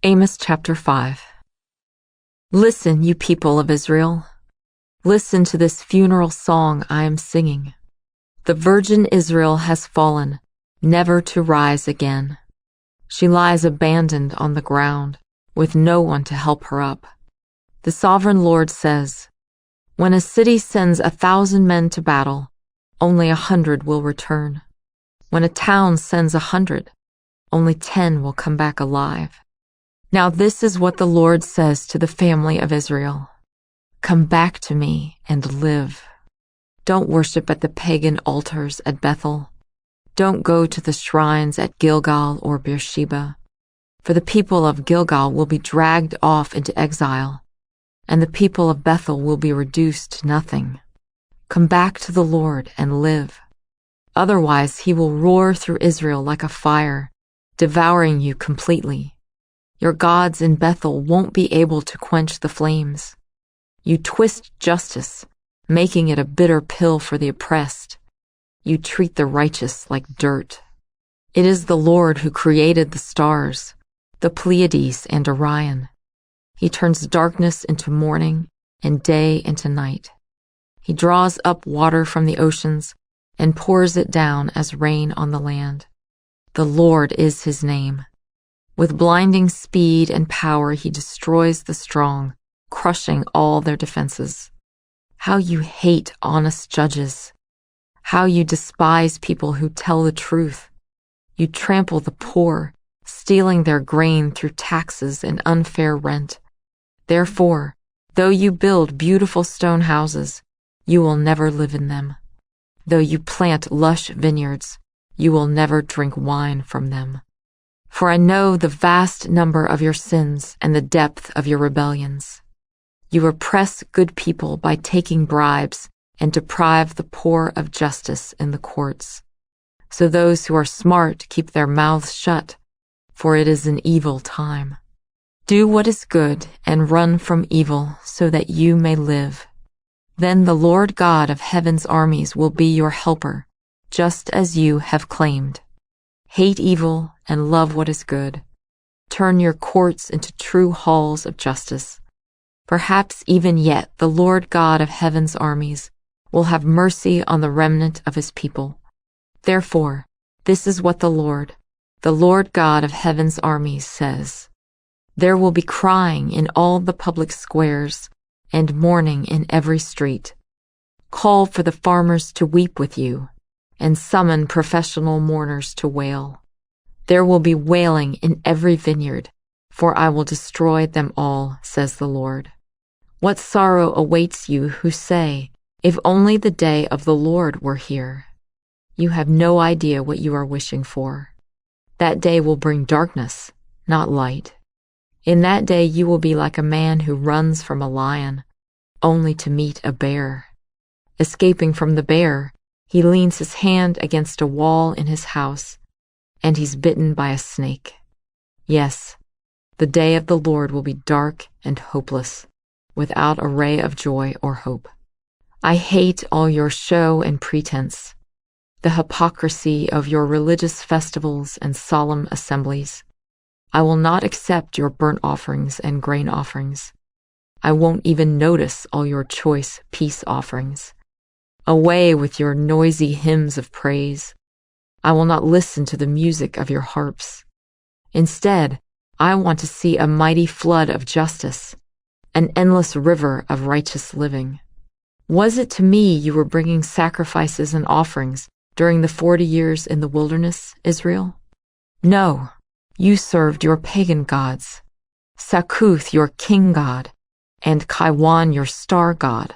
Amos Chapter 5. Listen, you people of Israel. Listen to this funeral song I am singing. The virgin Israel has fallen, never to rise again. She lies abandoned on the ground, with no one to help her up. The sovereign Lord says, when a city sends 1,000 men to battle, only 100 will return. When a town sends 100, only 10 will come back alive. Now this is what the Lord says to the family of Israel. Come back to me and live. Don't worship at the pagan altars at Bethel. Don't go to the shrines at Gilgal or Beersheba. For the people of Gilgal will be dragged off into exile, and the people of Bethel will be reduced to nothing. Come back to the Lord and live. Otherwise he will roar through Israel like a fire, devouring you completely. Your gods in Bethel won't be able to quench the flames. You twist justice, making it a bitter pill for the oppressed. You treat the righteous like dirt. It is the Lord who created the stars, the Pleiades and Orion. He turns darkness into morning and day into night. He draws up water from the oceans and pours it down as rain on the land. The Lord is his name. With blinding speed and power he destroys the strong, crushing all their defenses. How you hate honest judges. How you despise people who tell the truth. You trample the poor, stealing their grain through taxes and unfair rent. Therefore, though you build beautiful stone houses, you will never live in them. Though you plant lush vineyards, you will never drink wine from them. For I know the vast number of your sins and the depth of your rebellions. You oppress good people by taking bribes and deprive the poor of justice in the courts. So those who are smart keep their mouths shut, for it is an evil time. Do what is good and run from evil so that you may live. Then the Lord God of heaven's armies will be your helper, just as you have claimed. Hate evil and love what is good. Turn your courts into true halls of justice. Perhaps even yet the Lord God of heaven's armies will have mercy on the remnant of his people. Therefore, this is what the Lord God of heaven's armies says. There will be crying in all the public squares and mourning in every street. Call for the farmers to weep with you, and summon professional mourners to wail. There will be wailing in every vineyard, for I will destroy them all, says the Lord. What sorrow awaits you who say, if only the day of the Lord were here. You have no idea what you are wishing for. That day will bring darkness, not light. In that day you will be like a man who runs from a lion, only to meet a bear. Escaping from the bear, he leans his hand against a wall in his house, and he's bitten by a snake. Yes, the day of the Lord will be dark and hopeless, without a ray of joy or hope. I hate all your show and pretense, the hypocrisy of your religious festivals and solemn assemblies. I will not accept your burnt offerings and grain offerings. I won't even notice all your choice peace offerings. Away with your noisy hymns of praise. I will not listen to the music of your harps. Instead, I want to see a mighty flood of justice, an endless river of righteous living. Was it to me you were bringing sacrifices and offerings during the 40 years in the wilderness, Israel? No, you served your pagan gods, Sakuth your king god, and Kaiwan your star god,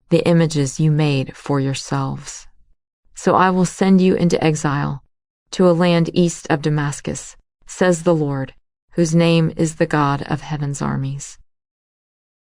the images you made for yourselves. So I will send you into exile, to a land east of Damascus, says the Lord, whose name is the God of heaven's armies.